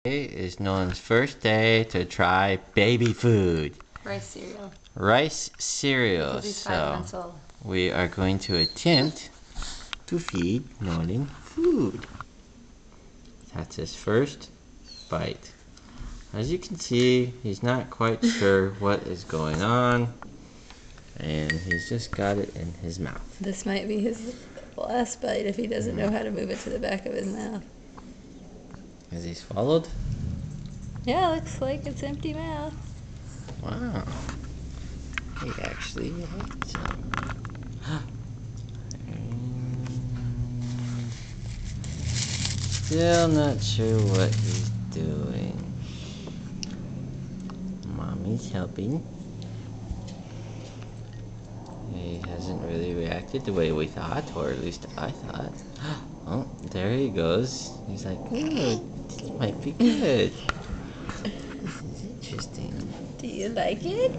Today is Nolan's first day to try baby food. Rice cereal. Rice cereal. Because he's 5 months old. We are going to attempt to feed Nolan food. That's his first bite. As you can see, he's not quite sure what is going on, and he's just got it in his mouth. This might be his last bite if he doesn't know how to move it to the back of his mouth. Has he swallowed? Yeah, looks like it's empty mouth. Wow. He actually ate some. Still not sure what he's doing. Mommy's helping. He hasn't really reacted the way we thought, or at least I thought. Oh, there he goes. He's like, ooh, this might be good. This is interesting. Do you like it?